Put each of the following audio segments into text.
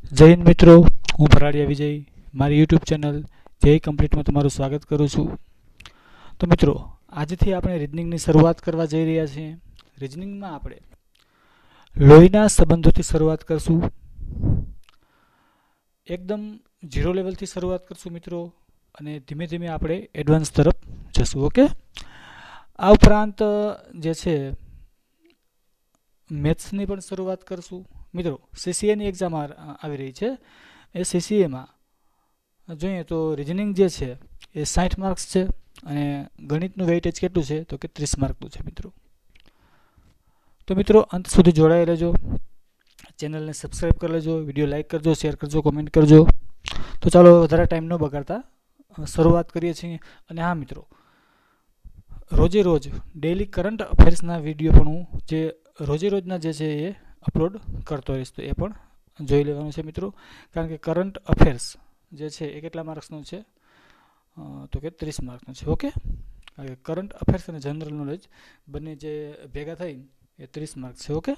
જય હિન્દ મિત્રો, હું ભરાડિયા વિજય મારી યુટ્યુબ ચેનલ જય કમ્પ્લીટમાં તમારું સ્વાગત કરું છું. તો મિત્રો, આજથી આપણે રીઝનિંગની શરૂઆત કરવા જઈ રહ્યા છીએ. રીઝનિંગમાં આપણે લોહીના સંબંધોથી શરૂઆત કરશું. એકદમ ઝીરો લેવલથી શરૂઆત કરશું મિત્રો, અને ધીમે ધીમે આપણે એડવાન્સ તરફ જશું. ઓકે, આ ઉપરાંત જે છે મેથ્સની પણ શરૂઆત કરશું. મિત્રો, સીસીએની એક્ઝામ આવી રહી છે. એ સીસીએમાં જોઈએ તો રિઝનિંગ જે છે એ 60 માર્ક્સ છે, અને ગણિતનું વેઇટેજ કેટલું છે તો કે 30 માર્કનું છે મિત્રો. તો મિત્રો, અંત સુધી જોડાઈ રહેજો. ચેનલને સબસ્ક્રાઈબ કરી લેજો, વિડીયો લાઇક કરજો, શેર કરજો, કોમેન્ટ કરજો. તો ચાલો વધારે ટાઈમ ન બગાડતા શરૂઆત કરીએ છીએ. અને હા મિત્રો, રોજે રોજ ડેઇલી કરંટ અફેર્સના વિડીયો પણ હું જે રોજે રોજના જે છે એ અપલોડ કરતો રહીશ, તો એ પણ જોઈ લેવાનું છે મિત્રો. કારણ કે કરંટ અફેર્સ જે છે એ કેટલા માર્ક્સનું છે તો કે 30 માર્કનું છે. ઓકે, કરંટ અફેર્સ અને જનરલ નોલેજ બંને જે ભેગા થઈ એ 30 માર્ક છે. ઓકે,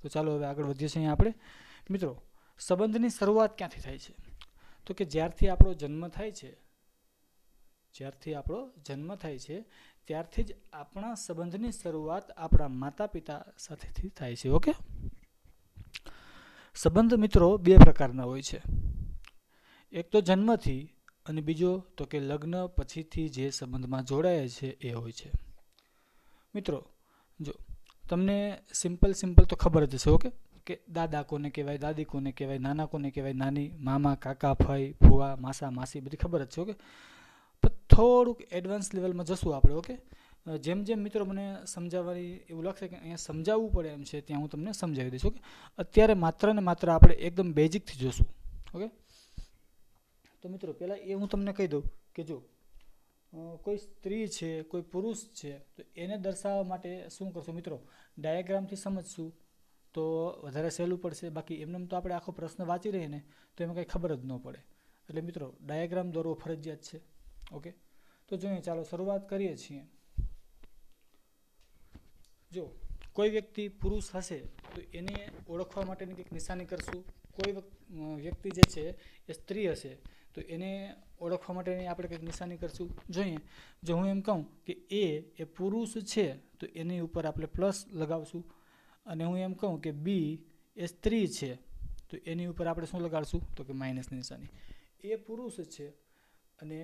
તો ચાલો હવે આગળ વધીએ છીએ. આપણે મિત્રો, સંબંધની શરૂઆત ક્યાંથી થાય છે તો કે જ્યારથી આપણો જન્મ થાય છે, ત્યારથી જ આપણા સંબંધની શરૂઆત આપણા માતા પિતા સાથેથી થાય છે. ઓકે, સંબંધ મિત્રો બે પ્રકારના હોય છે. એક તો જન્મથી, અને બીજો તો કે લગ્ન પછીથી જે સંબંધમાં જોડાય છે એ હોય છે. મિત્રો, જો તમને સિમ્પલ તો ખબર જ હશે. ઓકે, કે દાદા કોને કહેવાય, દાદી કોને કહેવાય, નાના કોને કહેવાય, નાની, મામા, કાકા, ફઈ, ફુવા, માસા, માસી, બધી ખબર જ છે. ઓકે, પણ થોડુંક એડવાન્સ લેવલમાં જશું આપણે. ઓકે, જેમ જેમ મિત્રો મને સમજાવવાની એવું લાગશે કે અહીંયા સમજાવવું પડે એમ છે, ત્યાં હું તમને સમજાવી દઈશ. ઓકે, અત્યારે માત્ર ને માત્ર આપણે એકદમ બેઝિકથી જોશું. ઓકે, તો મિત્રો પહેલાં એ હું તમને કહી દઉં કે જો કોઈ સ્ત્રી છે, કોઈ પુરુષ છે, તો એને દર્શાવવા માટે શું કરશું મિત્રો? ડાયાગ્રામથી સમજશું તો વધારે સહેલું પડશે. બાકી એમને તો આપણે આખો પ્રશ્ન વાંચી રહીએ ને તો એમાં કંઈ ખબર જ ન પડે. એટલે મિત્રો, ડાયાગ્રામ દોરવો ફરજિયાત છે. ઓકે, તો જોઈએ, ચાલો શરૂઆત કરીએ છીએ. જો કોઈ વ્યક્તિ પુરુષ હશે તો એને ઓળખવા માટેની કંઈક નિશાની કરશું. કોઈ વ્યક્તિ જે છે એ સ્ત્રી હશે તો એને ઓળખવા માટેની આપણે કંઈક નિશાની કરશું. જોઈએ, જો હું એમ કહું કે એ પુરુષ છે તો એની ઉપર આપણે પ્લસ લગાવશું. અને હું એમ કહું કે બી એ સ્ત્રી છે તો એની ઉપર આપણે શું લગાડશું તો કે માઇનસની નિશાની. એ પુરુષ છે અને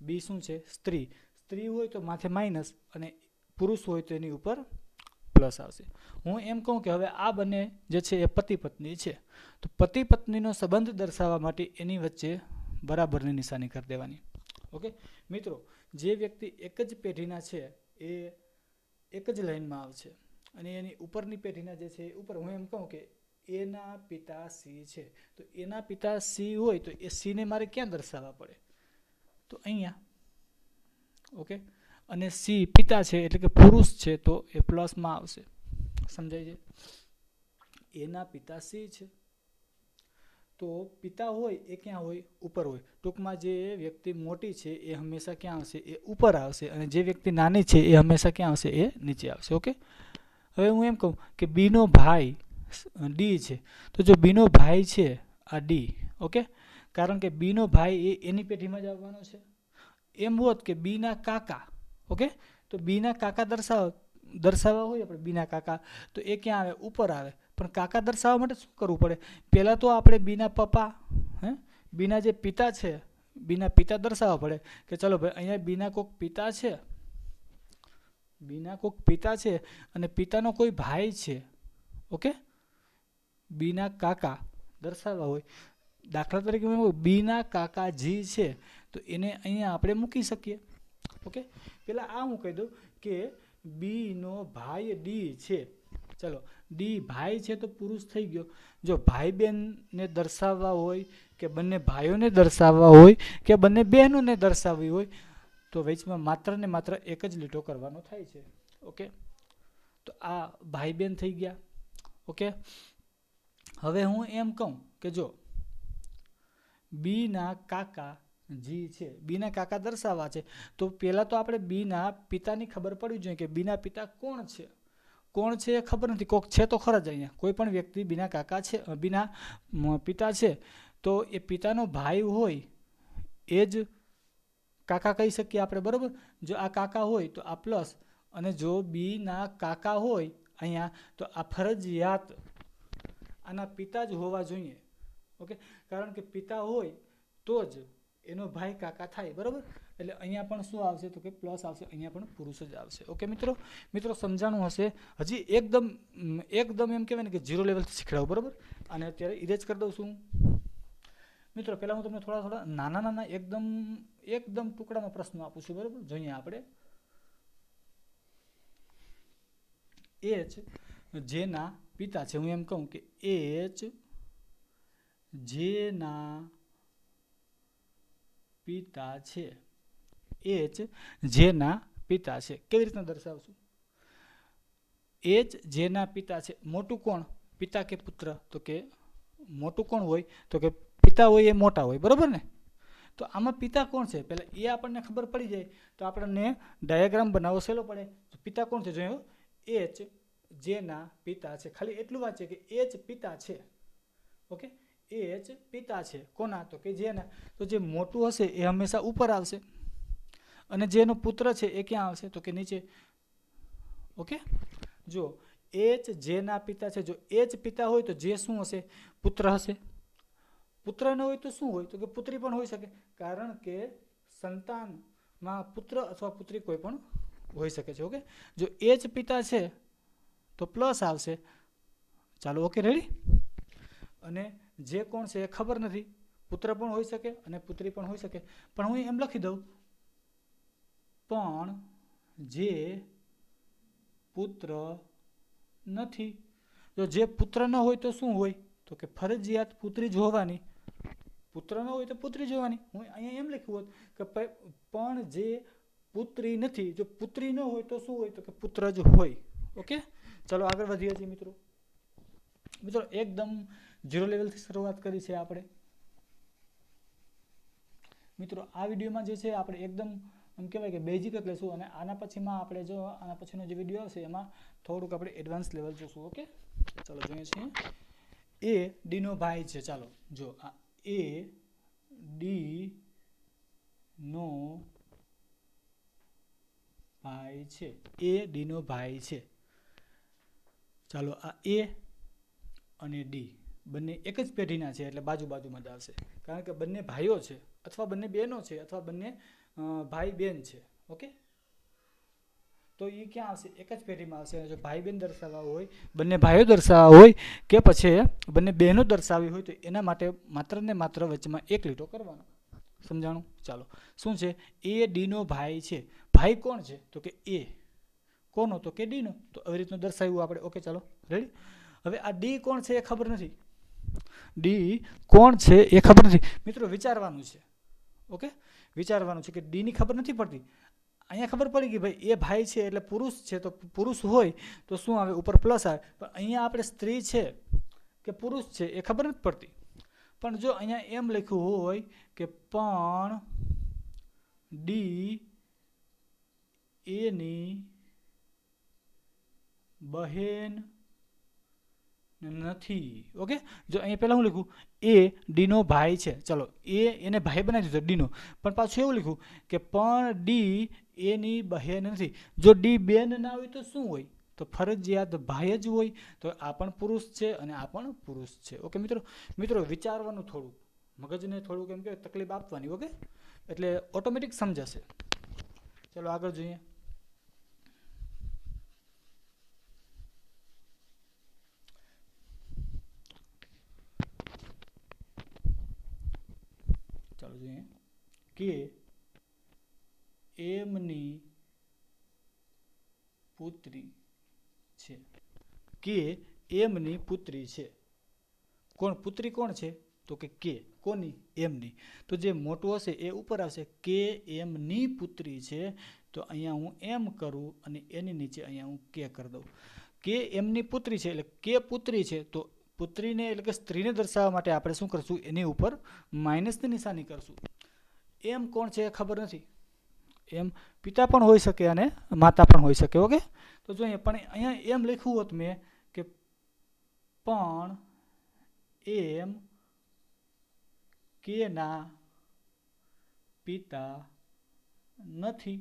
બી શું છે? સ્ત્રી. સ્ત્રી હોય તો માથે માઇનસ, અને પુરુષ હોય તો એની ઉપર પ્લસ આવશે. હું એમ કહું કે હવે આ બંને જે છે એ પતિ પત્ની છે, તો પતિ પત્નીનો સંબંધ દર્શાવવા માટે એની વચ્ચે બરાબરની નિશાની કરી દેવાની. ઓકે મિત્રો, જે વ્યક્તિ એક જ પેઢીના છે એ એક જ લાઈનમાં આવશે, અને એની ઉપરની પેઢીના જે છે ઉપર, હું એમ કહું કે એના પિતા સી છે, તો એના પિતા સી હોય તો એ સીને મારે ક્યાં દર્શાવવા પડે? તો અહીંયા. ઓકે, અને સી પિતા છે એટલે કે પુરુષ છે તો એ પ્લસમાં આવશે. સમજાય છે? એના પિતા સી છે તો પિતા હોય એ ક્યાં હોય? ઉપર હોય. ટૂંકમાં જે વ્યક્તિ મોટી છે એ હંમેશા ક્યાં આવશે? એ ઉપર આવશે. અને જે વ્યક્તિ નાની છે એ હંમેશા ક્યાં આવશે? એ નીચે આવશે. ઓકે, હવે હું એમ કહું કે બીનો ભાઈ ડી છે, તો જો બીનો ભાઈ છે આ ડી. ઓકે, કારણ કે બીનો ભાઈ એ એની પેઢીમાં જ આવવાનો છે. એમ હોત કે બીના કાકા, ઓકે, તો બીના કાકા દર્શાવવા હોય આપણે બીના કાકા, તો એ ક્યાં આવે? ઉપર આવે. પણ કાકા દર્શાવવા માટે શું કરવું પડે? પહેલાં તો આપણે બીના પપ્પા, બીના જે પિતા છે, બીના પિતા દર્શાવવા પડે કે ચલો ભાઈ અહીંયા બીના કોઈક પિતા છે, અને પિતાનો કોઈ ભાઈ છે. ઓકે, બીના કાકા દર્શાવવા હોય. દાખલા તરીકે બીના કાકાજી છે તો એને અહીંયા આપણે મૂકી શકીએ. ઓકે, પેલા આ હું કહી દઉં કે બી નો ભાઈ ડી છે. ચલો, ડી ભાઈ છે તો પુરુષ થઈ ગયો. જો ભાઈ બહેનને દર્શાવવા હોય, કે બંને ભાઈઓને દર્શાવવા હોય, કે બંને બહેનોને દર્શાવવી હોય, તો વચમાં માત્ર ને માત્ર એક જ લીટો કરવાનો થાય છે. ઓકે, તો આ ભાઈ બહેન થઈ ગયા. ઓકે, હવે હું એમ કહું કે જો બીના કાકા જી છે, બીના કાકા દર્શાવવા છે, તો પહેલાં તો આપણે બીના પિતાની ખબર પડવી જોઈએ કે બીના પિતા કોણ છે. કોણ છે એ ખબર નથી, કોક છે તો ખરા જ અહીંયા, કોઈ પણ વ્યક્તિ બીના કાકા છે, બીના પિતા છે, તો એ પિતાનો ભાઈ હોય એ જ કાકા કહી શકીએ આપણે, બરાબર. જો આ કાકા હોય તો આ પ્લસ, અને જો બીના કાકા હોય અહીંયા તો આ ફરજિયાત આના પિતા જ હોવા જોઈએ. ઓકે, કારણ કે પિતા હોય તો જ એનો ભાઈ કાકા થાય, બરાબર. એટલે અહીંયા પણ શું આવશે તો કે પ્લસ આવશે, અહીંયા પણ પુરુષ જ આવશે. ઓકે મિત્રો સમજાણું હશે. હજી એકદમ એમ કહેવાય ને કે 0 લેવલથી શીખડાવું, બરાબર. અને અત્યારે ઇરેજ કરી દઉં છું મિત્રો. પહેલાં હું તમને થોડા નાના એકદમ ટુકડામાં પ્રશ્નો આપું છું, બરાબર. જોઈએ આપણે. એચ જેના પિતા છે, હું એમ કહું કે એચ જેના પિતા છે, એચ જેના પિતા છે, કેવી રીતના દર્શાવશું? એચ જેના પિતા છે, મોટું કોણ, પિતા કે પુત્ર? તો કે મોટું કોણ હોય તો કે પિતા હોય એ મોટા હોય, બરાબર ને. તો આમાં પિતા કોણ છે પહેલા એ આપણને ખબર પડી જાય તો આપણને ડાયાગ્રામ બનાવવો સહેલો પડે. પિતા કોણ છે જોયો, એચ જેના પિતા છે. ખાલી એટલું વાંચે કે એચ પિતા છે. ઓકે, એચ પિતા છે કોના તો કે જેના. તો જે મોટું હશે એ હંમેશા ઉપર આવશે, અને જેનો પુત્ર છે એ ક્યાં આવશે તો કે નીચે. ઓકે, જો એચ જેના પિતા છે, જો એચ પિતા હોય તો જે શું હશે, પુત્ર હશે. પુત્ર ન હોય તો શું હોય તો કે પુત્રી પણ હોઈ શકે, કારણ કે સંતાનમાં પુત્ર અથવા પુત્રી કોઈ પણ હોઈ શકે છે. ઓકે, જો એચ પિતા છે તો પ્લસ આવશે. ચાલો, ઓકે, રેડી. અને જે કોણ છે એ ખબર નથી, પુત્ર પણ હોઈ શકે અને પુત્રી પણ હોઈ શકે. પણ હું એમ લખી દઉં, પણ જે પુત્ર નથી. જો જે પુત્ર ન હોય તો શું હોય તો કે ફરજિયાત પુત્રી જ હોવાની. પુત્ર ન હોય તો પુત્રી જ હોવાની. હું અહીંયા એમ લખ્યું હોત કે પણ જે પુત્રી નથી, જો પુત્રી ન હોય તો શું હોય તો કે પુત્ર જ હોય. ઓકે, ચાલો આગળ વધીએ છીએ મિત્રો. એકદમ 0 લેવલથી શરૂઆત કરી છે આપણે. મિત્રો આ વિડીયોમાં જે છે આપણે એકદમ એમ કહેવાય કે બેઝિક જ લેશું, અને આના પછીનો જે વિડીયો આવશે એમાં થોડુંક આપણે એડવાન્સ લેવલ જોશું. ઓકે, ચાલો જોઈએ છીએ. એ ડીનો ભાઈ છે. ચાલો જો આ એ ડી નો ભાઈ છે. એ ડી નો ભાઈ છે. ચાલો, આ એ અને ડી બંને એક જ પેઢીના છે, એટલે બાજુમાં જ આવશે, કારણ કે બંને ભાઈઓ છે, અથવા બંને બહેનો છે, અથવા બંને ભાઈ બહેન છે. ઓકે, તો એ ક્યાં આવશે, એક જ પેઢીમાં આવશે. જો ભાઈ બહેન દર્શાવવા હોય, બંને ભાઈઓ દર્શાવવા હોય, કે પછી બંને બહેનો દર્શાવવી હોય તો એના માટે માત્ર ને માત્ર વચ્ચેમાં એક લીટો કરવાનો. સમજાણું? ચાલો, શું છે, એ ડી નો ભાઈ છે. ભાઈ કોણ છે તો કે એ. કોનો તો કે ડી નો. તો આવી રીતનું દર્શાવ્યું આપણે. ઓકે, ચાલો રેડી. હવે આ ડી કોણ છે એ ખબર નથી. ડી કોણ છે એ ખબર નથી મિત્રો, વિચારવાનું છે. ઓકે, વિચારવાનું છે કે ડી ની ખબર નથી પડતી. અહીંયા ખબર પડી ગઈ ભાઈ એ ભાઈ છે એટલે પુરુષ છે, તો પુરુષ હોય તો શું આવે, ઉપર પ્લસ આવે. પણ અહીંયા આપણે સ્ત્રી છે કે પુરુષ છે એ ખબર નથી પડતી. પણ જો અહીંયા એમ લખ્યું હોય કે પણ ડી એની બહેન નથી. ઓકે, જો અહીંયા પહેલા હું લખ્યું એ ડી નો ભાઈ છે. ચલો, એને ભાઈ બનાવી દીધો ડી નો, પણ પાછું એવું લખ્યું કે પણ ડી એની બહેન નથી. જો ડી બેન ના હોય તો શું હોય તો ફરજિયાત ભાઈ જ હોય. તો આ પણ પુરુષ છે અને આ પણ પુરુષ છે. ઓકે મિત્રો વિચારવાનું, થોડું મગજને થોડુંક એમ કે તકલીફ આપવાની. ઓકે, એટલે ઓટોમેટિક સમજાશે. ચલો આગળ જોઈએ. ચાલો જોઈએ કે એમની પુત્રી છે. કે એમની પુત્રી છે. કોણ પુત્રી કોણ છે તો કે કોની, એમની. તો જે મોટું હશે એ ઉપર આવશે. કે એમની પુત્રી છે. તો અહીંયા હું એમ કરું અને એની નીચે અહીંયા હું કે કરી દઉં. કે એમની પુત્રી છે એટલે કે પુત્રી છે, તો પુત્રીને એટલે કે સ્ત્રીને દર્શાવવા માટે આપણે શું કરશું, એની ઉપર માઇનસની નિશાની કરશું. એમ કોણ છે એ ખબર નથી. એમ પિતા પણ હોઈ શકે અને માતા પણ હોઈ શકે. ઓકે, તો તો જોઈએ પણ અહીંયા એમ લખ્યું હોત મેં કે પણ એમ કેના પિતા નથી,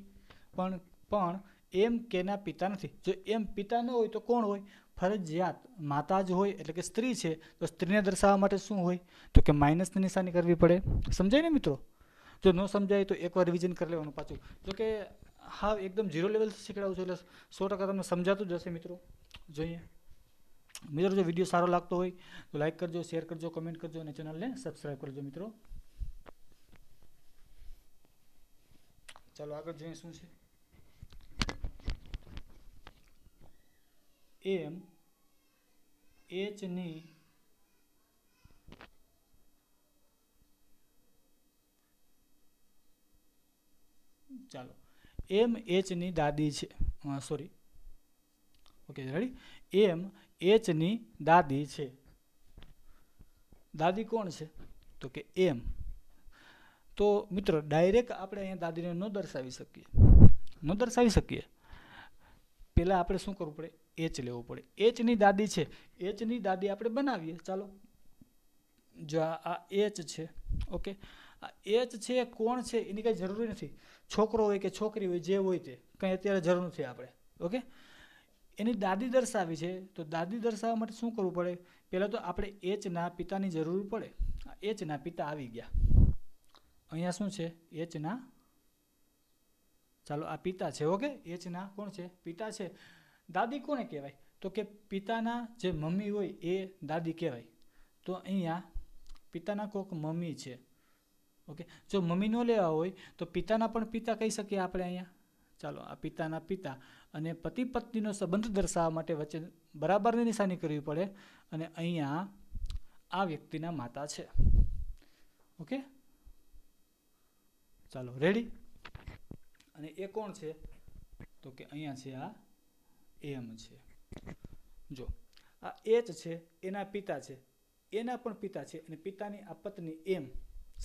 પણ એમ કેના પિતા નથી. જો એમ પિતા ન હોય તો કોણ હોય? ફરજિયાત માતા જ હોય, એટલે કે સ્ત્રી છે. તો સ્ત્રીને દર્શાવવા માટે શું હોય? તો કે માઇનસની નિશાની કરવી પડે. સમજાય ને મિત્રો? જો ન સમજાય તો એકવાર રિવિઝન કરી લેવાનું પાછું. જો કે હા એકદમ 0 લેવલથી શીખડાવું છું, એટલે 100% તમને સમજાતું જ હશે મિત્રો. જોઈએ મિત્રો, જો વિડીયો સારો લાગતો હોય તો લાઈક કરજો, શેર કરજો, કમેન્ટ કરજો અને ચેનલને સબસ્ક્રાઈબ કરજો મિત્રો. ચાલો આગળ જોઈએ શું છે. એમ એચની ચાલો એમ એચની દાદી છે. Sorry, okay ready. એમ એચની દાદી છે. દાદી કોણ છે? તો કે એમ. તો મિત્રો ડાયરેક્ટ આપણે અહીંયા દાદીને ન દર્શાવી શકીએ. પહેલાં આપણે શું કરવું પડે? એચ લેવું પડે. એચની દાદી છે. એચની દાદી આપણે બનાવીએ. ચાલો, જો આ એચ છે. ઓકે, આ એચ છે કોણ છે એની કંઈ જરૂરી નથી. છોકરો હોય કે છોકરી હોય, જે હોય તે કંઈ અત્યારે જરૂર નથી આપણે. ઓકે, એની દાદી દર્શાવી છે. તો દાદી દર્શાવવા માટે શું કરવું પડે? પહેલાં તો આપણે એચના પિતાની જરૂર પડે. એચના પિતા આવી ગયા. અહીંયા શું છે? એચના, ચાલો આ પિતા છે. ઓકે, એચના કોણ છે? પિતા છે. દાદી કોને કહેવાય? તો કે પિતાના જે મમ્મી હોય એ દાદી કહેવાય. તો અહીંયા પિતાના કોક મમ્મી છે. ઓકે, જો મમ્મી ન લેવા હોય તો પિતાના પણ પિતા કહી શકીએ આપણે અહીંયા. ચાલો, આ પિતાના પિતા અને પતિ પત્નીનો સંબંધ દર્શાવવા માટે વચ્ચે બરાબરની નિશાની કરવી પડે. અને અહીંયા આ વ્યક્તિના માતા છે. ઓકે, ચાલો રેડી. અને એ કોણ છે? તો કે અહીંયા છે આ એમ છે. જો આ એચ છે, એના પિતા છે, એના પણ પિતા છે, અને પિતાની આ પત્ની એમ.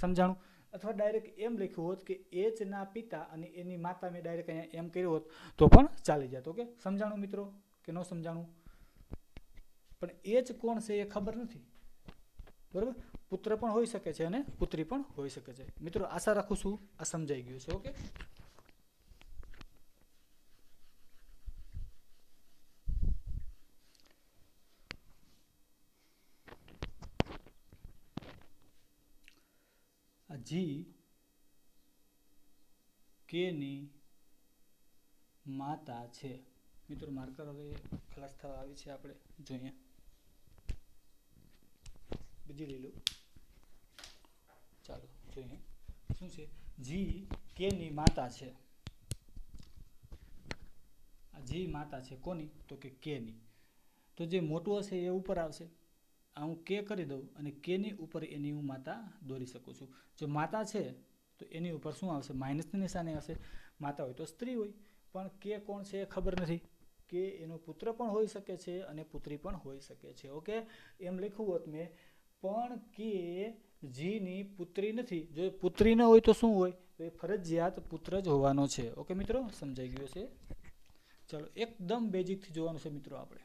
સમજાણું? અથવા ડાયરેક્ટ એમ લખ્યું હોત કે એચના પિતા અને એની માતા, મેં ડાયરેક્ટ અહીંયા એમ કર્યું હોત તો પણ ચાલી જાત. ઓકે, સમજાણું મિત્રો કે ન સમજાણું? પણ એચ કોણ છે એ ખબર નથી. બરાબર, પુત્ર પણ હોઈ શકે છે અને પુત્રી પણ હોઈ શકે છે. મિત્રો આશા રાખું છું આ સમજાઈ ગયું છે. ઓકે, આ જી કેની માતા છે. મિત્રો માર્કર હવે ખલાસ થવા આવી છે. આપણે જોઈએ, બીજી લીલું. ચાલો જોઈએ શું છે. જી કેની માતા છે. આ જી માતા છે કોની? તો કે કેની. તો જે મોટું હશે એ ઉપર આવશે. આ હું કે કરી દઉં અને કેની ઉપર એની હું માતા દોરી શકું છું. જો માતા છે તો એની ઉપર શું આવશે? માઇનસની નિશાની આવશે. માતા હોય તો સ્ત્રી હોય. પણ કે કોણ છે એ ખબર નથી. કે એનો પુત્ર પણ હોઈ શકે છે અને પુત્રી પણ હોઈ શકે છે. ઓકે, એમ લખ્યું હોત મેં, પણ કે જીની પુત્રી નથી. જો પુત્રી ન હોય તો શું હોય? તો એ ફરજિયાત પુત્ર જ હોવાનો છે. ઓકે મિત્રો, સમજાઈ ગયો છે? ચાલો એકદમ બેઝિકથી જોવાનું છે મિત્રો. આપણે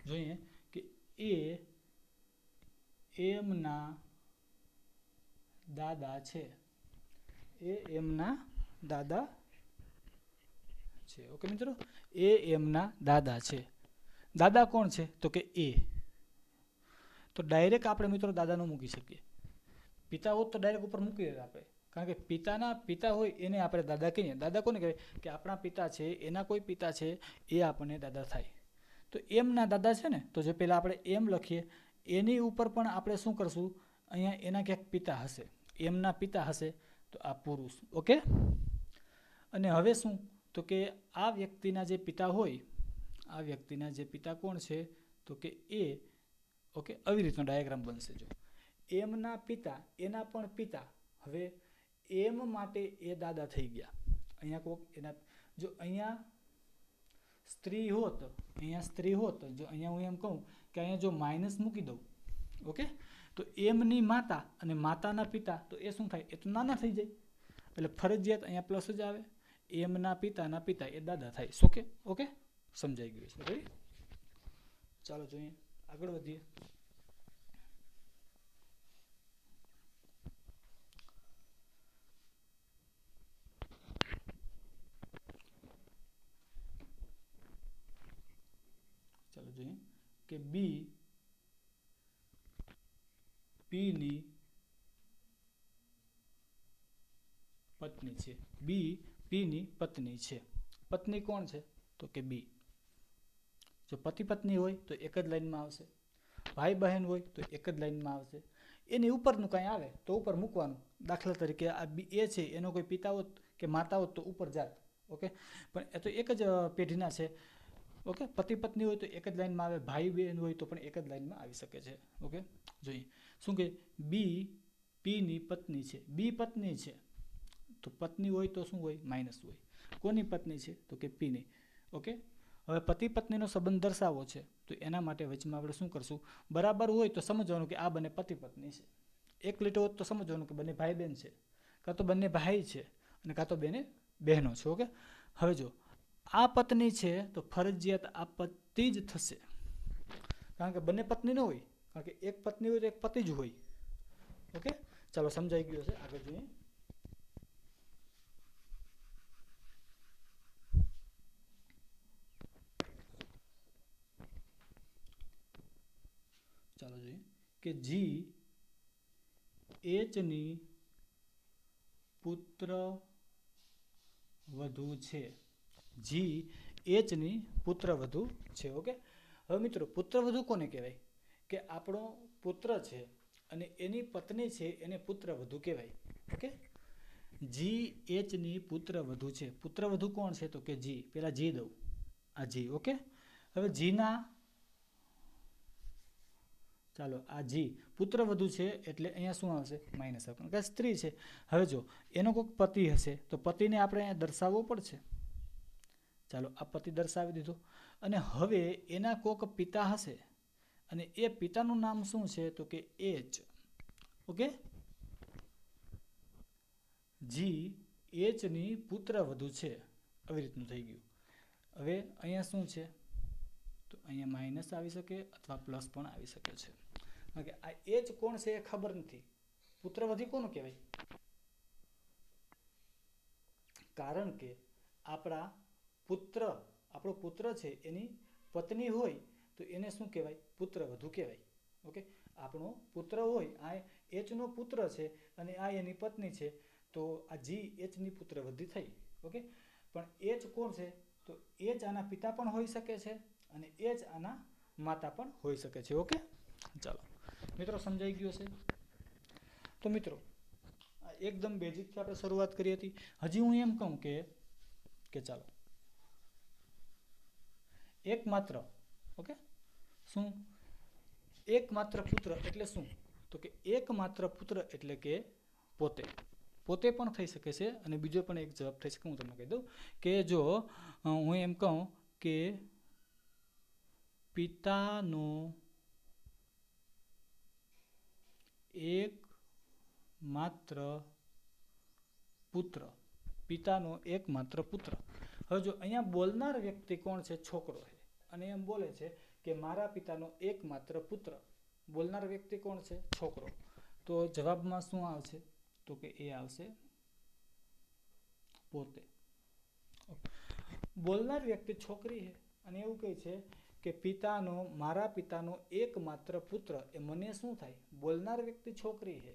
જોઈએ કે એ એમના દાદા છે. એ એમના દાદા છે. ઓકે મિત્રો, એ એમના દાદા છે. દાદા કોણ છે? તો કે એ. તો ડાયરેક્ટ આપણે મિત્રો દાદાનો મૂકી શકીએ. પિતા હોત તો ડાયરેક્ટ ઉપર મૂકી દે આપણે, કારણ કે પિતાના પિતા હોય એને આપણે દાદા કહીએ. દાદા કોને કહેવાય? કે આપણા પિતા છે, એના કોઈ પિતા છે, એ આપણને દાદા થાય. તો એમના દાદા છે ને, તો જે પહેલાં આપણે એમ લખીએ, એની ઉપર પણ આપણે શું કરશું? અહીંયા એના ક્યાંક પિતા હશે, એમના પિતા હશે, તો આ પુરુષ. ઓકે, અને હવે શું? તો કે આ વ્યક્તિના જે પિતા હોય, આ વ્યક્તિના જે પિતા કોણ છે? તો કે એ. ઓકે, આવી રીતનો ડાયાગ્રામ બનશે. જો એમના પિતા, એના પણ પિતા. હવે એમ માટે એ દાદા થઈ ગયા. અહીંયા કોક એના, જો અહીંયા સ્ત્રી હોત, જો અહીંયા હું એમ કહું કે અહીંયા જો માઇનસ મૂકી દઉં, ઓકે, તો એમની માતા અને માતાના પિતા, તો એ શું થાય? એ તો નાના થઈ જાય. એટલે ફરજિયાત અહીંયા પ્લસ જ આવે. એમના પિતાના પિતા એ દાદા થાય. ઓકે ઓકે, સમજાઈ ગયું છે. રેડી? ચાલો જોઈએ, આગળ વધીએ. ચાલો જોઈએ કે બી પીની પત્ની છે. બી પીની પત્ની છે. પત્ની કોણ છે? તો કે બી. જો પતિ પત્ની હોય તો એક જ લાઈનમાં આવશે. ભાઈ બહેન હોય તો એક જ લાઈનમાં આવશે. એની ઉપરનું કાંઈ આવે તો ઉપર મૂકવાનું. દાખલા તરીકે આ બી એ છે, એનો કોઈ પિતા હોત કે માતા હોત તો ઉપર જાત. ઓકે, પણ એ તો એક જ પેઢીના છે. ઓકે, પતિ પત્ની હોય તો એક જ લાઈનમાં આવે, ભાઈ બહેન હોય તો પણ એક જ લાઈનમાં આવી શકે છે. ઓકે, જોઈએ શું કે બી પીની પત્ની છે. બી પત્ની છે તો પત્ની હોય તો શું હોય? માઇનસ હોય. કોની પત્ની છે? તો કે પીની. ઓકે, હવે પતિ પત્નીનો સંબંધ દર્શાવવો છે તો એના માટે વચમાં આપણે શું કરશું? બરાબર હોય તો સમજવાનું કે આ બંને પતિ પત્ની છે. એક લીટો હોત તો સમજવાનું કે બંને ભાઈ બહેન છે, કાં તો બંને ભાઈ છે અને કાં તો બંને બહેનો છે. ઓકે, હવે જો આ પત્ની છે તો ફરજિયાત આ પતિ જ થશે, કારણ કે બંને પત્ની ન હોય, કારણ કે એક પત્ની હોય તો એક પતિ જ હોય. ઓકે, ચાલો સમજાઈ ગયું છે. આગળ જોઈએ. ચાલો જોઈએ કે જી એચની પુત્ર વધુ છે. જી એચની પુત્ર વધુ છે. ઓકે, હવે મિત્રો પુત્ર વધુ કોને કહેવાય? કે આપણો પુત્ર છે અને એની પત્ની છે, એને પુત્ર વધુ કહેવાય. ઓકે, જી એચની પુત્ર વધુ છે. પુત્ર વધુ કોણ છે? તો કે જી. પેલા જી દઉં, આ જી. ઓકે, હવે જીના, ચાલો આ જી પુત્ર વધુ છે એટલે અહીંયા શું આવશે? માઇનસ આવશે, કારણ કે સ્ત્રી છે. હવે જો એનો કોઈક પતિ હશે તો પતિને આપણે અહીંયા દર્શાવવો પડશે. ચાલો આ પતિ દર્શાવી દીધો. અને હવે એના કોઈક પિતા હશે અને એ પિતાનું નામ શું છે? તો કે એચ. ઓકે, જી એચની પુત્ર વધુ છે. આવી રીતનું થઈ ગયું. હવે અહીંયા શું છે? તો અહીંયા માઇનસ આવી શકે અથવા પ્લસ પણ આવી શકે છે. કારણ કે આ એચ કોણ છે એ ખબર નથી. પુત્ર વધી કોનું કહેવાય? કારણ કે આપણો પુત્ર છે એની પત્ની હોય તો એને શું કહેવાય? પુત્ર વધુ કહેવાય. ઓકે, આપણો પુત્ર હોય, આ એચનો પુત્ર છે અને આ એની પત્ની છે તો આ જી એચની પુત્ર વધી થઈ. ઓકે, પણ એચ કોણ છે? તો એચ આના પિતા પણ હોઈ શકે છે અને એચ આના માતા પણ હોઈ શકે છે. ઓકે, ચાલો મિત્રો સમજાઈ ગયું છે. તો મિત્રો એકદમ બેઝિકથી આપણે શરૂઆત કરી હતી. હજી હું એમ કહું કે ચાલો એકમાત્ર, ઓકે, શું એકમાત્ર પુત્ર એટલે શું? તો કે એકમાત્ર પુત્ર એટલે કે પોતે પણ થઈ શકે છે. અને બીજો પણ એક જવાબ થઈ શકે. હું તમને કહી દઉં કે જો હું એમ કહું કે પિતાનો એક માત્ર પુત્ર, પિતાનો એકમાત્ર પુત્ર. હવે જો અહીંયા બોલનાર વ્યક્તિ કોણ છે? છોકરો છે. અને એમ બોલે છે કે મારા પિતાનો એકમાત્ર પુત્ર. બોલનાર વ્યક્તિ કોણ છે? છોકરો. તો જવાબમાં શું આવશે? તો કે એ આવશે પોતે. બોલનાર વ્યક્તિ છોકરી છે અને એવું કહે છે કે મારા પિતાનો એકમાત્ર પુત્ર. એ મને શું થાય? બોલનાર વ્યક્તિ છોકરી છે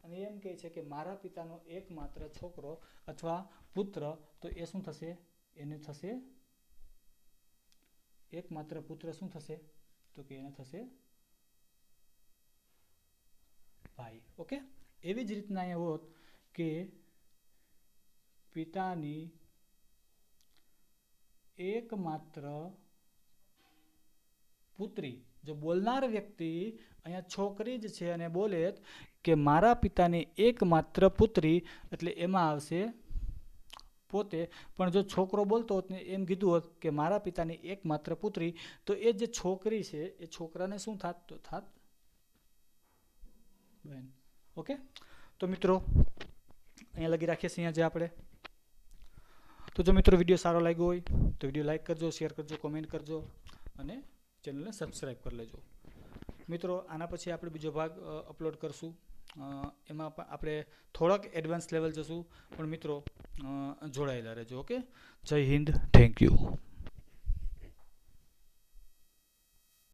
અને એમ કહે છે કે મારા પિતાનો એકમાત્ર છોકરો અથવા પુત્ર, તો એ શું થશે? એને થશે એકમાત્ર પુત્ર. શું થશે? તો કે એને થશે ભાઈ. ઓકે, એવી જ રીતના અહીંયા હોત કે પિતાની એકમાત્ર પુત્રી. જો બોલનાર વ્યક્તિ અહીંયા છોકરી જ છે અને બોલે કે મારા પિતાની એકમાત્ર પુત્રી, એટલે એમાં આવશે પોતે. પણ જો છોકરો બોલતો હોત ને એમ કીધું હોત કે મારા પિતાની એકમાત્ર પુત્રી, તો એ જે છોકરી છે એ છોકરાને શું થાત? તો થાત બહેન. ઓકે, તો મિત્રો અહીંયા લગી રાખીએ છીએ. અહીંયા જે આપણે તો જો મિત્રો વિડીયો સારો લાગ્યો હોય તો વિડીયો લાઇક કરજો, શેર કરજો, કોમેન્ટ કરજો અને ચેનલને સબસ્ક્રાઈબ કરી લેજો. મિત્રો આના પછી આપણે બીજો ભાગ અપલોડ કરશું. એમાં પણ આપણે થોડાક એડવાન્સ લેવલ જશું, પણ મિત્રો જોડાયેલા રહેજો. ઓકે, જય હિન્દ, થેન્ક યુ.